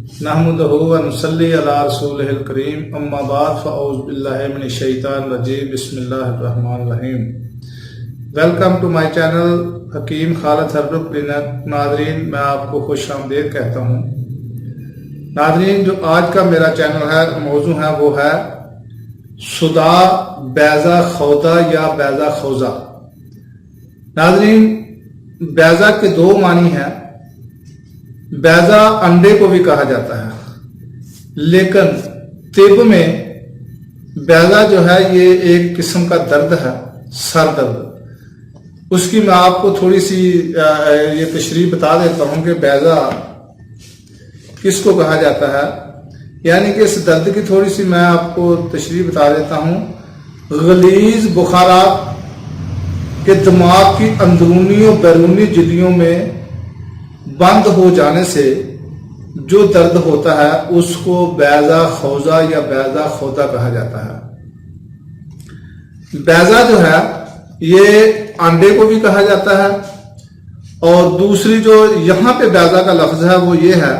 نحمدہ و نصلی علی رسولہ الکریم اما بعد فاعوذ باللہ من الشیطان الرجیم بسم اللہ الرحمن الرحیم۔ ویلکم ٹو مائی چینل حکیم خالد ہربل کلینک۔ ناظرین، میں آپ کو خوش آمدید کہتا ہوں۔ ناظرین، جو آج کا میرا چینل ہے، موضوع ہے وہ ہے صداع بیضہ خوضہ یا بیضہ خوضہ۔ ناظرین، بیضہ کے دو معنی ہیں۔ بیضہ انڈے کو بھی کہا جاتا ہے، لیکن طب میں بیضہ جو ہے یہ ایک قسم کا درد ہے، سر درد۔ اس کی میں آپ کو تھوڑی سی یہ تشریح بتا دیتا ہوں کہ بیضہ کس کو کہا جاتا ہے، یعنی کہ اس درد کی تھوڑی سی میں آپ کو تشریح بتا دیتا ہوں۔ غلیظ بخارات کے دماغ کی اندرونی اور بیرونی جھلیوں میں بند ہو جانے سے جو درد ہوتا ہے اس کو بیضہ خوضہ یا بیضہ خوضہ کہا جاتا ہے۔ بیضہ جو ہے یہ انڈے کو بھی کہا جاتا ہے، اور دوسری جو یہاں پہ بیضہ کا لفظ ہے وہ یہ ہے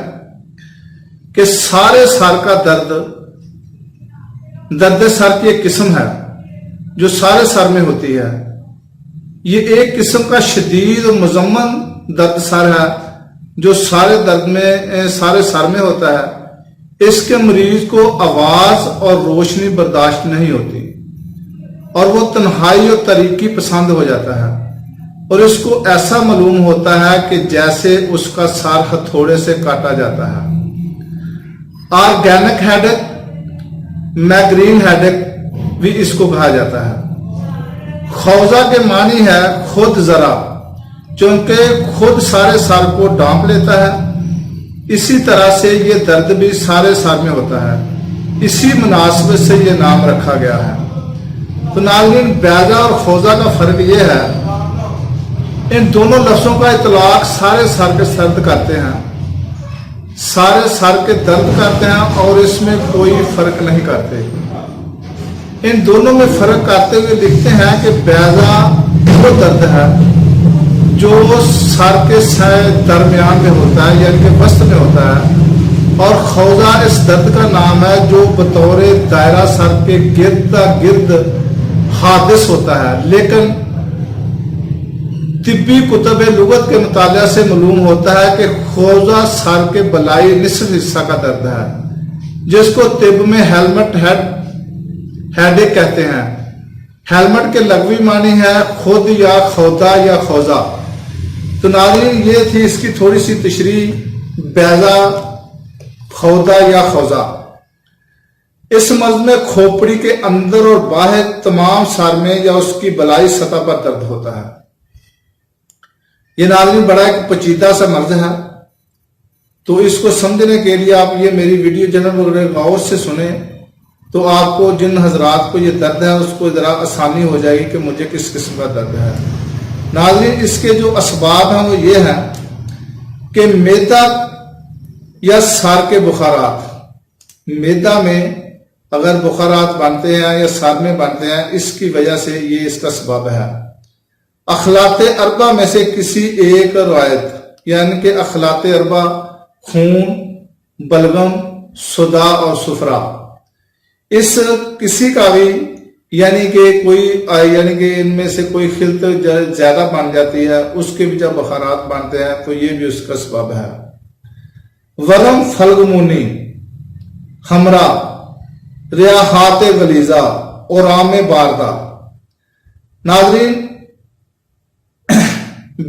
کہ سارے سر کا درد سر کی ایک قسم ہے جو سارے سر میں ہوتی ہے۔ یہ ایک قسم کا شدید و مزمن درد سر ہے جو سارے سر میں ہوتا ہے۔ اس کے مریض کو آواز اور روشنی برداشت نہیں ہوتی اور وہ تنہائی اور تاریکی پسند ہو جاتا ہے، اور اس کو ایسا معلوم ہوتا ہے کہ جیسے اس کا سر ہتھوڑے سے کاٹا جاتا ہے۔ آرگینک ہیڈک، مائگرین ہیڈک بھی اس کو کہا جاتا ہے۔ خوضہ کے معنی ہے خود ذرا، چونکہ خود سارے سر کو ڈانپ لیتا ہے۔ اسی طرح سے یہ درد بھی سارے سر میں ہوتا ہے، اسی مناسبت سے یہ نام رکھا گیا ہے۔ تو ناظرین، بیضہ اور خوضہ کا فرق یہ ہے، ان دونوں لفظوں کا اطلاق سارے سر کے درد کرتے ہیں، سارے سر کے درد کرتے ہیں، اور اس میں کوئی فرق نہیں کرتے۔ ان دونوں میں فرق کرتے ہوئے لکھتے ہیں کہ بیضہ وہ درد ہے جو سر کے درمیان میں ہوتا ہے، یعنی کہ وسط میں ہوتا ہے، اور خوضہ اس درد کا نام ہے جو بطور دائرہ سر کے گرد حادث ہوتا ہے، لیکن طبی کتب لغت کے مطالعہ سے معلوم ہوتا ہے کہ خوضہ سر کے بالائی نصف حصہ کا درد ہے، جس کو طب میں ہیلمٹ ہیڈک کہتے ہیں۔ ہیلمٹ کے لغوی معنی ہے خود یا خوضہ یا خوضہ۔ تو ناظرین، یہ تھی اس کی تھوڑی سی تشریح، بیضہ خوضہ یا خوضہ۔ اس مرض میں کھوپڑی کے اندر اور باہر تمام سر میں یا اس کی بالائی سطح پر درد ہوتا ہے۔ یہ ناظرین بڑا ایک پیچیدہ سا مرض ہے، تو اس کو سمجھنے کے لیے آپ یہ میری ویڈیو چینل وغیرہ غور سے سنیں، تو آپ کو جن حضرات کو یہ درد ہے اس کو ذرا آسانی ہو جائے گی کہ مجھے کس قسم کا درد ہے۔ ناظرین، اس کے جو اسباب ہیں وہ یہ ہیں کہ معدہ یا سر کے بخارات، معدہ میں اگر بخارات بنتے ہیں یا سر میں بنتے ہیں، اس کی وجہ سے یہ اس کا سبب ہے۔ اخلاط اربع میں سے کسی ایک روایت، یعنی کہ اخلاط اربع خون، بلغم، صداع اور صفرا، اس کسی کا بھی یعنی کہ ان میں سے کوئی خلط زیادہ بن جاتی ہے، اس کے بھی جب بخارات بنتے ہیں تو یہ بھی اس کا سبب ہے۔ ورم فلگمونی، ہمرا، ریاحات غلیظہ، اورام باردہ۔ ناظرین،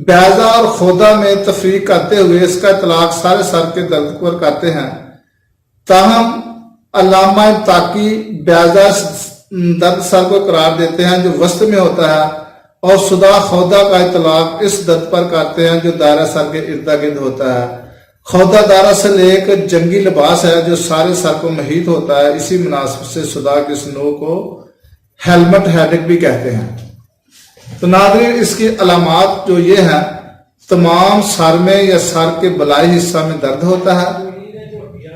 بیضہ اور خوضہ میں تفریق کرتے ہوئے اس کا اطلاق سارے سر کے درد پر کرتے ہیں، تاہم علامہ تاقی بیضہ درد سر کو قرار دیتے ہیں جو وسط میں ہوتا ہے، اور صداع خوضہ کا اطلاق اس درد پر کرتے ہیں جو دائرہ سر کے ارد گرد ہوتا ہے۔ خوضہ دراصل ایک جنگی لباس ہے جو سارے سر کو محیط ہوتا ہے، اسی مناسبت سے صداع کے اس نوع کو ہیلمٹ ہیڈک بھی کہتے ہیں۔ تو ناظرین، اس کی علامات جو یہ ہیں، تمام سر میں یا سر کے بالائی حصہ میں درد ہوتا ہے،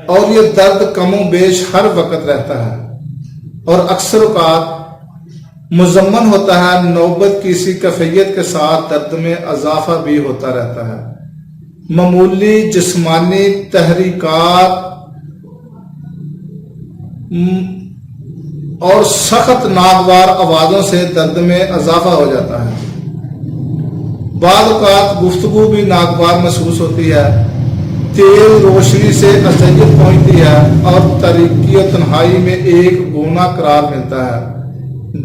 اور یہ درد کم و بیش ہر وقت رہتا ہے، اور اکثر اوقات مزمن ہوتا ہے۔ نوبت کی اسی کیفیت کے ساتھ درد میں اضافہ بھی ہوتا رہتا ہے۔ معمولی جسمانی تحریکات اور سخت ناگوار آوازوں سے درد میں اضافہ ہو جاتا ہے۔ بعض اوقات گفتگو بھی ناگوار محسوس ہوتی ہے، تیز روشنی سے اذیت پہنچتی ہے اور تاریکی اور تنہائی میں ایک گونا قرار ملتا ہے۔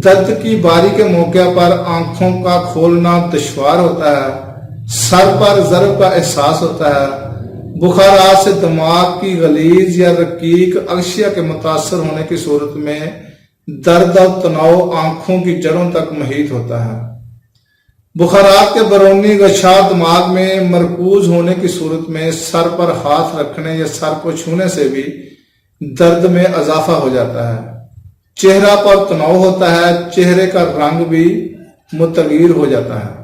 درد کی باری کے موقع پر آنکھوں کا کھولنا دشوار ہوتا ہے، سر پر ضرب کا احساس ہوتا ہے، بخارات سے دماغ کی غلیظ یا رقیق اغشیہ کے متاثر ہونے کی صورت میں درد اور تناؤ آنکھوں کی جڑوں تک محیط ہوتا ہے۔ بخارات کے برونی غشا دماغ میں مرکوز ہونے کی صورت میں سر پر ہاتھ رکھنے یا سر کو چھونے سے بھی درد میں اضافہ ہو جاتا ہے۔ چہرہ پر تناؤ ہوتا ہے، چہرے کا رنگ بھی متغیر ہو جاتا ہے۔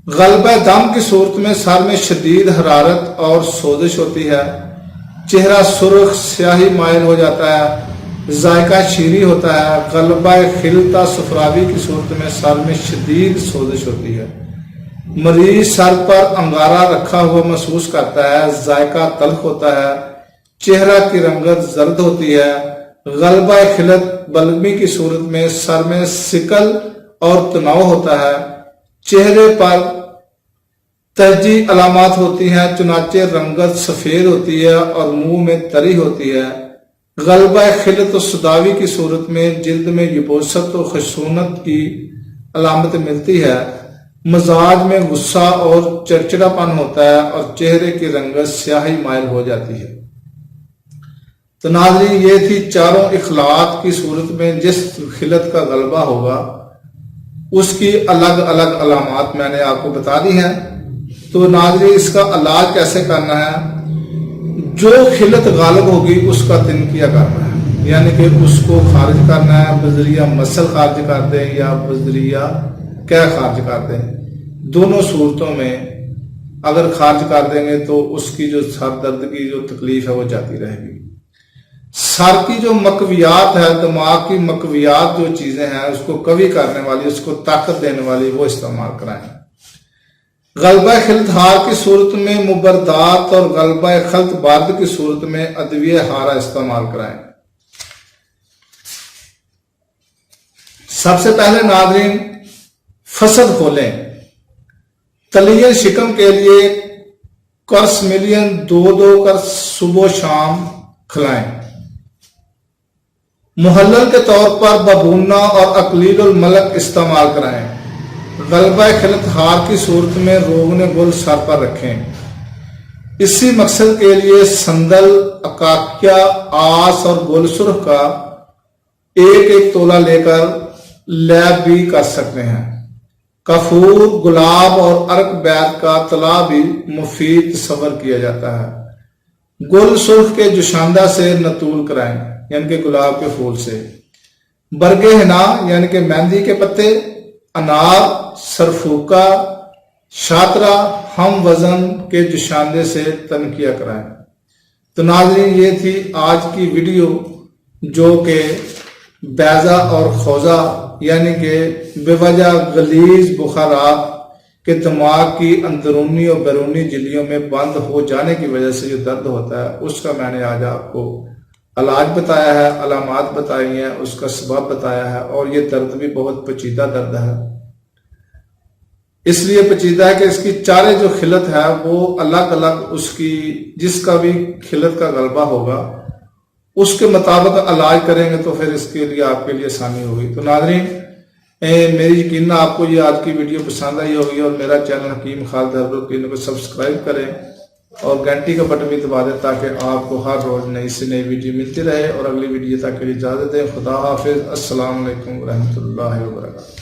غلبہ دم کی صورت میں سر میں شدید حرارت اور سوزش ہوتی ہے، چہرہ سرخ سیاہی مائل ہو جاتا ہے، ذائقہ شیریں ہوتا ہے۔ غلبہ خلطہ صفراوی کی صورت میں سر میں شدید سوزش ہوتی ہے، مریض سر پر انگارہ رکھا ہوا محسوس کرتا ہے، ذائقہ تلخ ہوتا ہے، چہرہ کی رنگت زرد ہوتی ہے۔ غلبہ خلط بلغمی کی صورت میں سر میں سکل اور تناؤ ہوتا ہے، چہرے پر تہجی علامات ہوتی ہیں، چنانچہ رنگت سفید ہوتی ہے اور منہ میں تری ہوتی ہے۔ غلبہ خلط و صداوی کی صورت میں جلد میں یبوست و خشونت کی علامت ملتی ہے، مزاج میں غصہ اور چڑچڑا پن ہوتا ہے اور چہرے کی رنگت سیاہی مائل ہو جاتی ہے۔ تو ناظرین، یہ تھی چاروں اخلاقات کی صورت میں جس خلط کا غلبہ ہوگا اس کی الگ الگ علامات میں نے آپ کو بتا دی ہیں۔ تو ناظرین، اس کا علاج کیسے کرنا ہے؟ جو خلط غالب ہوگی اس کا تنقیہ کرنا ہے، یعنی کہ اس کو خارج کرنا ہے، بذریعہ مسل خارج کر دیں یا بذریعہ کیا خارج کر دیں۔ دونوں صورتوں میں اگر خارج کر دیں گے تو اس کی جو سر درد کی جو تکلیف ہے وہ جاتی رہے گی۔ سر کی جو مقویات ہے، دماغ کی مقویات جو چیزیں ہیں اس کو قوی کرنے والی، اس کو طاقت دینے والی، وہ استعمال کرائیں۔ غلبہ خلط ہار کی صورت میں مبردات اور غلبہ خلط بارد کی صورت میں ادویہ ہارا استعمال کرائیں۔ سب سے پہلے ناظرین، فصد کھولیں۔ تلین شکم کے لیے قرص ملین 2 قرص صبح و شام کھلائیں۔ محلل کے طور پر ببونہ اور اقلیل الملک استعمال کرائیں۔ غلبہ خلط ہار کی صورت میں روغن گل سر پر رکھیں۔ اسی مقصد کے لیے سندل، اکاکیا، آس اور گل سرخ کا 1 تولہ لے کر لیب بھی کر سکتے ہیں۔ کافور، گلاب اور ارک بیت کا طلا بھی مفید تصور کیا جاتا ہے۔ گل سرخ کے جوشاندہ سے نتول کرائیں، یعنی کہ گلاب کے پھول سے۔ برگ حنا یعنی کہ مہندی کے پتے، انار، سرفوکا، شاطرہ ہم وزن کے جوشاندے سے تنقیہ کرائیں۔ تو ناظرین، یہ تھی آج کی ویڈیو جو کہ بیضہ اور خوضہ یعنی کہ بے وجہ غلیظ بخارات کہ دماغ کی اندرونی اور بیرونی جھلیوں میں بند ہو جانے کی وجہ سے جو درد ہوتا ہے اس کا میں نے آج آپ کو علاج بتایا ہے، علامات بتائی ہیں، اس کا سبب بتایا ہے، اور یہ درد بھی بہت پیچیدہ درد ہے۔ اس لیے پیچیدہ ہے کہ اس کی چارے جو خلط ہے وہ الگ الگ، اس کی جس کا بھی خلط کا غلبہ ہوگا اس کے مطابق علاج کریں گے تو پھر اس کے لیے آپ کے لیے آسانی ہوگی۔ تو ناظرین، میری یقیناً آپ کو یہ آج کی ویڈیو پسند آئی ہوگی، اور میرا چینل حکیم خالد ہربل کلینک کو سبسکرائب کریں اور گھنٹی کا بٹن بھی دبا دیں تاکہ آپ کو ہر روز نئی سے نئی ویڈیو ملتی رہے۔ اور اگلی ویڈیو تک کے لیے اجازت دیں۔ خدا حافظ۔ السلام علیکم ورحمۃ اللہ وبرکاتہ۔